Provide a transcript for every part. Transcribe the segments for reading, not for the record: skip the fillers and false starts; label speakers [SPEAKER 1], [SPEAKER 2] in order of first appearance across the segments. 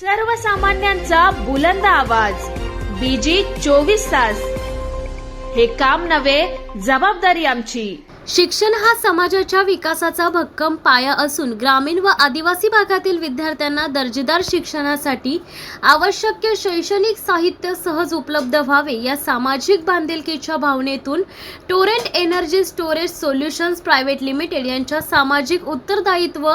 [SPEAKER 1] सर्वसामान्यांचा बुलंद आवाज बीजी 24 तास. हे काम नव्हे, जबाबदारी आमची.
[SPEAKER 2] शिक्षण हा समाजाच्या विकासाचा भक्कम पाया असून ग्रामीण व आदिवासी भागातील विद्यार्थ्यांना दर्जेदार शिक्षणासाठी आवश्यक शैक्षणिक साहित्य सहज उपलब्ध व्हावे या सामाजिक बांधिलकीच्या भावनेतून Torrent energy storage solutions private limited यांच्या सामाजिक उत्तरदायित्व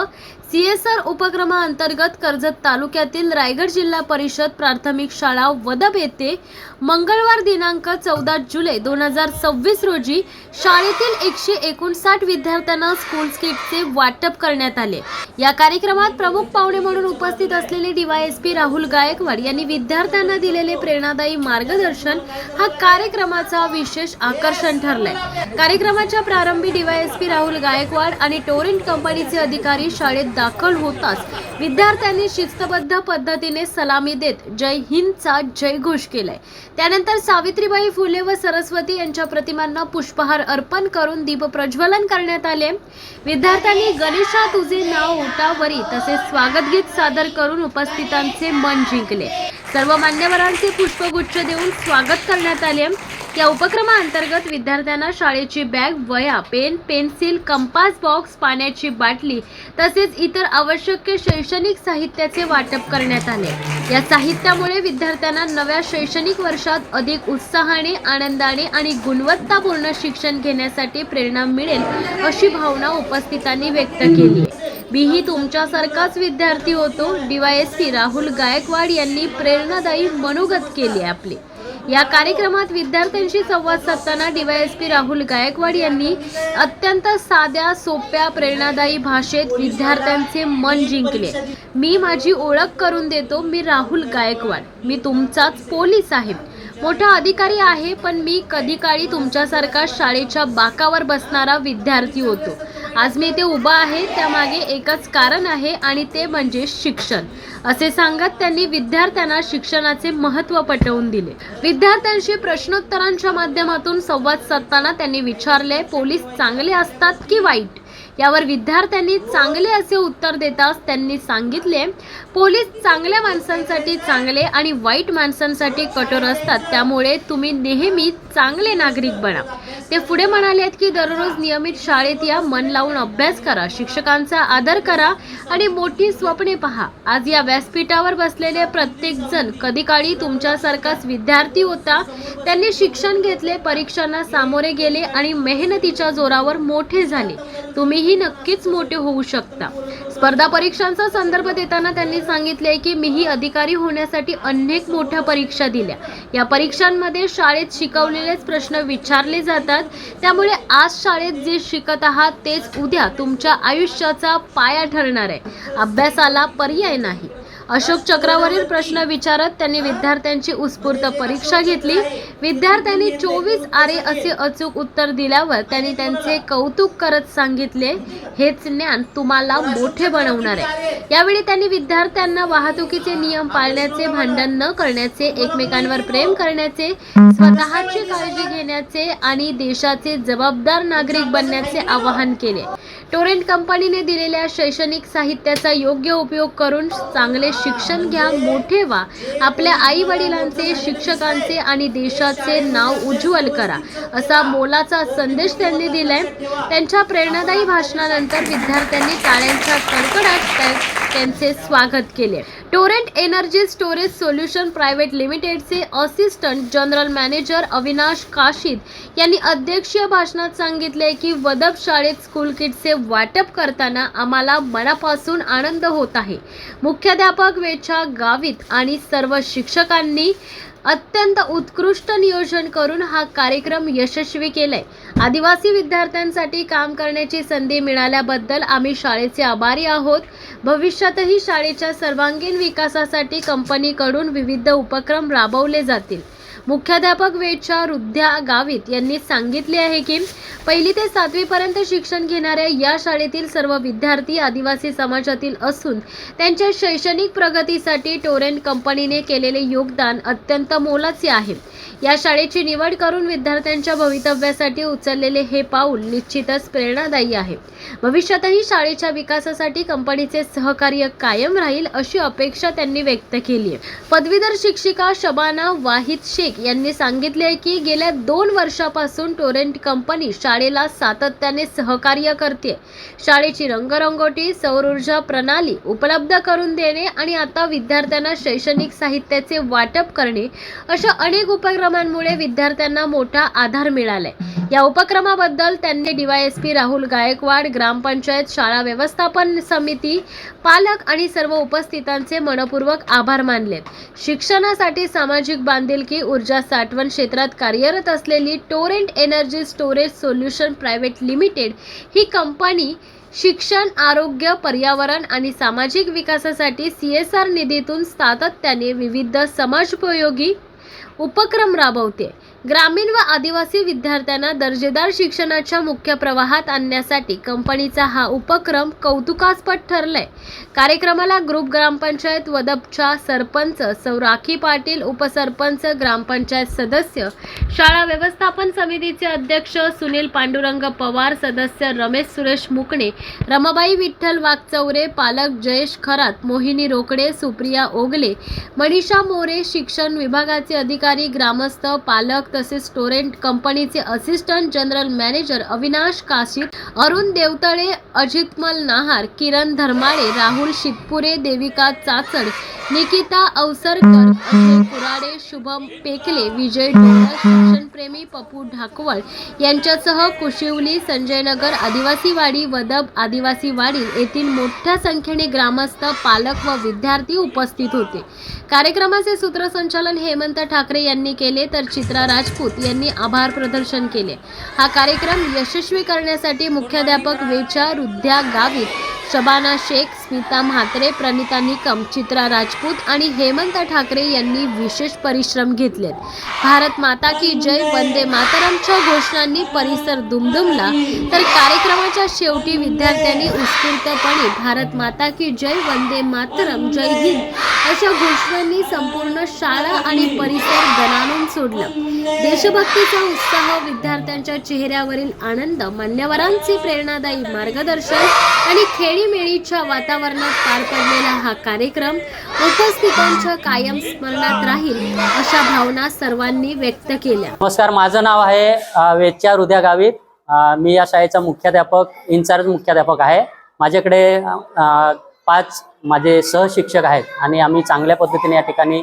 [SPEAKER 2] CSR उपक्रमाअंतर्गत कर्जत तालुक्यातील रायगड जिल्हा परिषद प्राथमिक शाळा वदब येथे मंगळवार दिनांक 14 जुलै 2026 रोजी शाळेतील 159 विद्यार्थ्यांना स्कूल किटचे वाटप करण्यात आले. या कार्यक्रमात प्रमुख पाहुणे म्हणून उपस्थित असलेले DYSP राहुल गायकवाड यांनी विद्यार्थ्यांना दिलेले प्रेरणादायी मार्गदर्शन हा कार्यक्रमाचा विशेष आकर्षण ठरलाय. कार्यक्रमाच्या प्रारंभी DYSP राहुल गायकवाड आणि टोरेंट कंपनीचे अधिकारी शाळेत दाखल होताच विद्यार्थ्यांनी शिस्तबद्ध पद्धतीने सलामी देत जय हिंदचा जयघोष केलाय. त्यानंतर सावित्रीबाई फुले व सरस्वती यांच्या प्रतिमांना पुष्पहार अर्पण करून दीप प्रज्वलन करण्यात आले. विद्यार्थ्यांनी गणेशा तुझे नाव ओटावरी तसेच स्वागत गीत सादर करून उपस्थितांचे मन जिंकले. सर्व मान्यवरांचे पुष्पगुच्छ देऊन स्वागत करण्यात आले. या उपक्रमाअंतर्गत विद्यार्थ्यांना शाळेची बॅग, वह्या, पेन, पेन्सिल, कंपास बॉक्स, पाण्याची बाटली तसेच इतर आवश्यक शैक्षणिक साहित्याचे वाटप करण्यात आले. या साहित्यामुळे विद्यार्थ्यांना नव्या शैक्षणिक वर्षात अधिक उत्साहाने, आनंदाने आणि गुणवत्तापूर्ण शिक्षण घेण्यासाठी प्रेरणा मिळेल अशी भावना उपस्थितांनी व्यक्त केली. मीही तुमच्यासारखाच विद्यार्थी होतो. DYSP राहुल गायकवाड यांनी प्रेरणादायी मनोगत केले आपले. या कार्यक्रमात विद्यार्थ्यांशी संवाद साधताना DYSP राहुल गायकवाड यांनी अत्यंत साध्या, सोप्या, प्रेरणादायी भाषेत विद्यार्थ्यांचे मन जिंकले. मी माझी ओळख करून देतो. मी राहुल गायकवाड. मी तुमचाच पोलीस आहे, मोठा अधिकारी आहे, पण मी कधी काळी तुमच्यासारखा शाळेच्या बाकावर बसणारा विद्यार्थी होतो. आज मी इथे उभा आहे त्यामागे एकच कारण आहे आणि ते म्हणजे शिक्षण, असे सांगत त्यांनी विद्यार्थ्यांना शिक्षणाचे महत्त्व पटवून दिले. विद्यार्थ्यांशी प्रश्नोत्तरांच्या माध्यमातून संवाद साधताना त्यांनी विचारले, पोलीस चांगले असतात की वाईट? यावर विद्यार्थ्यांनी चांगले असे उत्तर देताच त्यांनी सांगितले, पोलीस चांगल्या माणसांसाठी चांगले आणि वाईट माणसांसाठी कठोर असतात, त्यामुळे तुम्ही नेहमी चांगले नागरिक बना. ते पुढे म्हणालेत की दररोज नियमित शाळेत या, मन लावून अभ्यास करा, शिक्षकांचा आदर करा आणि मोठी स्वप्ने पहा. आज या व्यासपीठावर बसलेले प्रत्येक जण कधी काळी तुमच्यासारखाच विद्यार्थी होता. त्यांनी शिक्षण घेतले, परीक्षांना सामोरे गेले आणि मेहनतीच्या जोरावर मोठे झाले. तुम्हीही नक्कीच मोठे होऊ शकता. स्पर्धा परीक्षांचा संदर्भ देताना त्यांनी सांगितले की मीही अधिकारी होण्यासाठी अनेक मोठ्या परीक्षा दिल्या. या परीक्षांमध्ये शाळेत शिकवलेलेच प्रश्न विचारले जातात, त्यामुळे आज शाळेत जे शिकत आहात तेच उद्या तुमच्या आयुष्याचा पाया ठरणार आहे. अभ्यासाला पर्याय नाही. अशोक चक्रावरील प्रश्न विचारत त्यांनी विद्यार्थ्यांची उत्स्फूर्त परीक्षा घेतली. विद्यार्थ्यांनी 24 आरे असे अचूक उत्तर दिल्यावर त्यांनी त्यांचे कौतुक करत सांगितले, हेच ज्ञान तुम्हाला मोठे बनवणार आहे. यावेळी त्यांनी विद्यार्थ्यांना वाहतुकीचे नियम पाळण्याचे, भांडण न करण्याचे, एकमेकांवर प्रेम करण्याचे, स्वतःची काळजी घेण्याचे आणि देशाचे जबाबदार नागरिक बनण्याचे आवाहन केले. टोरेंट कंपनीने दिलेल्या शैक्षणिक साहित्याचा योग्य उपयोग करून चांगले शिक्षण घ्या, मोठे व्हा, आपल्या आई वडिलांचे, शिक्षकांचे आणि देशाचे नाव उज्ज्वल करा, असा मोलाचा संदेश त्यांनी दिलाय. त्यांच्या प्रेरणादायी भाषणानंतर विद्यार्थ्यांनी टाळ्यांच्या कडकडाट त्यांचे स्वागत केले. Torrent energy storage solution private लिमिटेडचे assistant general manager Avinash Kashid यांनी अध्यक्षीय भाषणात सांगितले की वदब शाळेत स्कूल किटचे वाटप करताना आम्हाला मनापासून आनंद होत आहे. मुख्याध्यापक वेचा गावित आणि सर्व शिक्षकांनी अत्यंत उत्कृष्ट नियोजन करून हा कार्यक्रम यशस्वी केलाय. आदिवासी विद्यार्थ्यांसाठी काम करण्याची संधी मिळाल्याबद्दल आम्ही शाळेचे आभारी आहोत. भविष्यातही शाळेच्या सर्वांगीण विकासासाठी कंपनीकडून विविध उपक्रम राबवले जातील. मुख्याध्यापक वेदच्या रुद्या गावित यांनी सांगितले आहे की 1ली ते 7वी पर्यंत शिक्षण घेणाऱ्या या शाळेतील सर्व विद्यार्थी आदिवासी समाजातील असून त्यांच्या शैक्षणिक प्रगतीसाठी टोरेंट कंपनीने केलेले योगदान अत्यंत मोलाचे आहे। या शाळेची निवड करून विद्यार्थ्यांच्या भवितव्यासाठी उचललेले हे पाऊल निश्चितच प्रेरणादायी आहे। भविष्यातही शाळेच्या विकासासाठी कंपनीचे सहकार्य कायम राहील अशी अपेक्षा त्यांनी व्यक्त केली आहे। पदवीधर शिक्षिका शबाना वाहिद शेख यांनी सांगितले की गेल्या 2 वर्षापासून टोरेंट कंपनी शाळेला सातत्याने सहकार्य करते। शाळेची रंगरंगोटी, सौर ऊर्जा प्रणाली उपलब्ध करून देणे आणि आता विद्यार्थ्यांना शैक्षणिक साहित्याचे वाटप करणे अशा अनेक उपक्रमांमुळे विद्यार्थ्यांना मोठा आधार मिळालाय। या उपक्रमाबद्दल त्यांनी डीवायएसपी राहुल गायकवाड, ग्रामपंचायत, शाळा व्यवस्थापन समिती, पालक आणि सर्व उपस्थितांचे मनपूर्वक आभार मानले। शिक्षणासाठी सामाजिक बांधिलकी, ऊर्जा साठवण क्षेत्रात कार्यरत असलेली Torrent energy storage solution private limited ही कंपनी शिक्षण, आरोग्य, पर्यावरण आणि सामाजिक विकासासाठी CSR निधीतून सातत्याने विविध समाजोपयोगी उपक्रम राबवते। ग्रामीण व आदिवासी विद्यार्थ्यांना दर्जेदार शिक्षणाच्या मुख्य प्रवाहात आणण्यासाठी कंपनीचा हा उपक्रम कौतुकास्पद ठरलाय। कार्यक्रमाला ग्रुप ग्रामपंचायत वदपच्या सरपंच सौ राखी पाटील, उपसरपंच, ग्रामपंचायत सदस्य, शाळा व्यवस्थापन समितीचे अध्यक्ष सुनील पांडुरंग पवार, सदस्य रमेश सुरेश मुकणे, रमाबाई विठ्ठल वाघचौरे, पालक जयेश खरात, मोहिनी रोकडे, सुप्रिया ओगले, मनीषा मोरे, शिक्षण विभागाचे अधिकारी, ग्रामस्थ, पालक तसेच टोरेंट कंपनीचे assistant general manager Avinash काशीत, Arun Devtale, अजितमल नाहार, किरण धर्माळे, राहुल शितपुरे, देविका चाचड, निकिता अवसरकर, अजय कुराडे, शुभम पेकले, विजय डोळा, शिक्षणप्रेमी पप्पू ढाकवळ यांच्यासह कुशिवली, संजयनगर, आदिवासीवाडी, वदप आदिवासीवाडी येथील मोठ्या संख्येने ग्रामस्थ, पालक व विद्यार्थी उपस्थित होते। कार्यक्रमाचे सूत्रसंचालन हेमंत ठाकरे यांनी केले तर चित्रा राजपूत यांनी आभार प्रदर्शन केले। हा कार्यक्रम यशस्वी करण्यासाठी मुख्याध्यापक वेदच्या रुद्या गावित, शबाना शेख, स्मिता म्हात्रे, प्रणिता निकम, चित्रा राजपूत आणि हेमंत ठाकरे यांनी विशेष परिश्रम घेतलेत। भारत माता की जय, वंदे मातरमच्या घोषणांनी परिसर दुमदुमला तर कार्यक्रमाच्या शेवटी विद्यार्थ्यांनी उत्स्फूर्तपणे भारत माता की जय, वंदे मातरम, जय हिंद अशा घोषणांनी संपूर्ण शाळा आणि परिसर दणाणून सोडलं। देशभक्तीचा उत्साह, विद्यार्थ्यांच्या चेहऱ्यावरील आनंद, मान्यवरांचे प्रेरणादायी मार्गदर्शन आणि खेळीमेळीच्या वातावरणात पार पडलेला हा कार्यक्रम उपस्थितांच्या कायम स्मरणात राहील अशा भावना सर्वांनी व्यक्त केल्या।
[SPEAKER 3] नमस्कार, माझं नाव आहे वेदच्या रुद्या गावित। मी या शाळेचा मुख्याध्यापक, इन्चार्ज मुख्याध्यापक आहे। माझ्याकडे 5 माझे सहशिक्षक आहेत आणि आम्ही चांगल्या पद्धतीने या ठिकाणी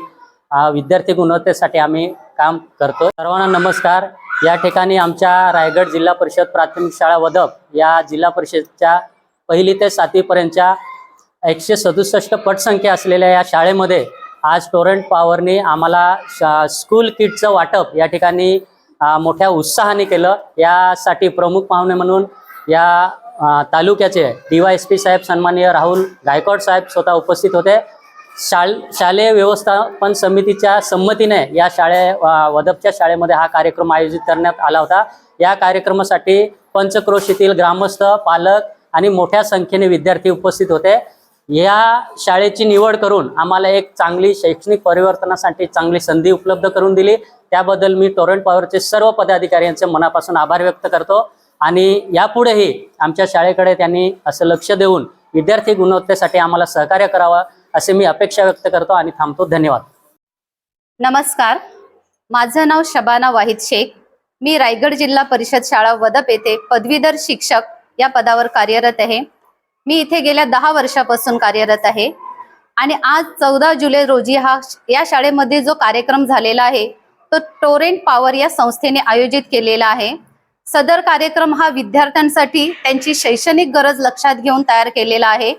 [SPEAKER 3] विद्यार्थी गुणवत्तेसाठी आम्ही काम करतो। सर्वांना नमस्कार। या ठिकाणी आमच्या रायगड जिल्हा परिषद प्राथमिक शाळा वदप या जिल्हा परिषदच्या 1ली ते 7वी पर्यंतच्या 167 पटसंख्या असलेल्या या शाळेमध्ये आज टोरेंट पॉवरने आम्हाला स्कूल किटचं वाटप या ठिकाणी मोठ्या उत्साहाने केलं। यासाठी प्रमुख पाहुणे म्हणून या तालुक्याचे डीवायएसपी साहेब सन्माननीय राहुल गायकवाड साहेब स्वतः उपस्थित होते। शालेय व्यवस्थापन समितीच्या संमतीने या वदपच्या शाळेमध्ये हा कार्यक्रम आयोजित करण्यात आला होता। या कार्यक्रमासाठी पंचक्रोश येथील ग्रामस्थ, पालक आणि मोठ्या संख्येने विद्यार्थी उपस्थित होते। या शाळेची निवड करून आम्हाला एक चांगली शैक्षणिक परिवर्तनासाठी चांगली संधी उपलब्ध करून दिली। त्याबद्दल मी टोरेंट पॉवरचे सर्व पदाधिकारी यांचे मनापासून आभार व्यक्त करतो आणि यापुढेही आमच्या शाळेकडे त्यांनी असं लक्ष देऊन विद्यार्थी गुणवत्तेसाठी आम्हाला सहकार्य करावं असे मी अपेक्षा व्यक्त करतो आणि थांबतो। धन्यवाद।
[SPEAKER 4] नमस्कार, माझं नाव शबाना वाहिद शेख। मी रायगड जिल्हा परिषद शाळा वदप येथे पदवीधर शिक्षक या पदावर कार्यरत आहे। मी इथे गेल्या 10 वर्षापासून कार्यरत आहे आणि आज 14 जुलै रोजी या शाळेमध्ये जो कार्यक्रम झालेला आहे तो टोरेंट पॉवर या संस्थेने आयोजित केलेला आहे। सदर कार्यक्रम हा विद्यार्थ्यांसाठी त्यांची शैक्षणिक गरज लक्षात घेऊन तयार केलेला आहे।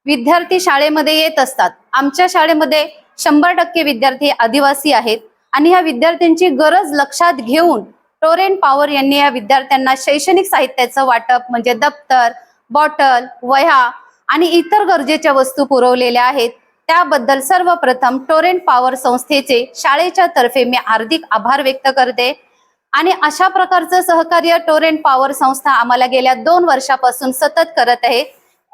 [SPEAKER 4] विद्यार्थी शाळेमध्ये येत असतात। आमच्या शाळेमध्ये 100% विद्यार्थी आदिवासी आहेत आणि ह्या विद्यार्थ्यांची गरज लक्षात घेऊन टोरेंट पॉवर यांनी या विद्यार्थ्यांना शैक्षणिक साहित्याचं वाटप म्हणजे दप्तर, बॉटल, वह्या आणि इतर गरजेच्या वस्तू पुरवलेल्या आहेत। त्याबद्दल सर्वप्रथम टोरेंट पॉवर संस्थेचे शाळेच्या तर्फे मी हार्दिक आभार व्यक्त करते। आणि अशा प्रकारचं सहकार्य टोरेंट पॉवर संस्था आम्हाला गेल्या 2 वर्षापासून सतत करत आहे।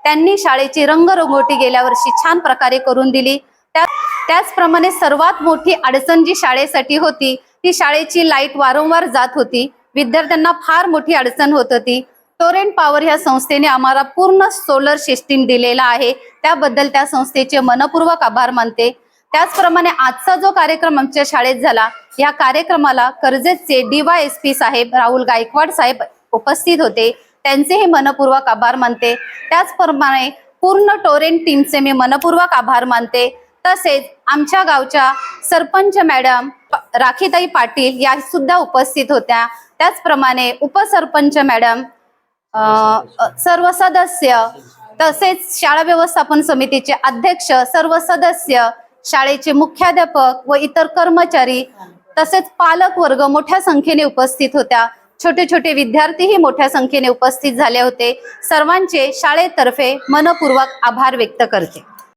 [SPEAKER 4] त्यांनी शाळेची रंगरंगोटी गेल्या वर्षी छान प्रकारे करून दिली। त्याचप्रमाणे सर्वात मोठी अडचण जी शाळेसाठी होती ती शाळेची लाईट वारंवार जात होती। विद्यार्थ्यांना फार मोठी अडचण होत होती। टोरेंट पॉवर ह्या संस्थेने आम्हाला पूर्ण सोलर सिस्टीम दिलेला आहे, त्याबद्दल त्या संस्थेचे मनपूर्वक आभार मानते। त्याचप्रमाणे आजचा जो कार्यक्रम आमच्या शाळेत झाला, या कार्यक्रमाला कर्जतचे DYSP साहेब राहुल गायकवाड साहेब उपस्थित होते, त्यांचेही मनपूर्वक आभार मानते। त्याचप्रमाणे पूर्ण टोरेंट टीमचे मी मनपूर्वक आभार मानते। तसेच आमच्या गावच्या सरपंच मॅडम राखीताई पाटील या सुद्धा उपस्थित होत्या। त्याचप्रमाणे उपसरपंच मॅडम, सर्व सदस्य, तसेच शाळा व्यवस्थापन समितीचे अध्यक्ष, सर्व सदस्य, शाळेचे मुख्याध्यापक व इतर कर्मचारी तसेच पालक वर्ग मोठ्या संख्येने उपस्थित होत्या। छोटे छोटे विद्यार्थीही मोठ्या संख्येने उपस्थित झाले होते। सर्वांचे शाळेतर्फे मनपूर्वक आभार व्यक्त करते।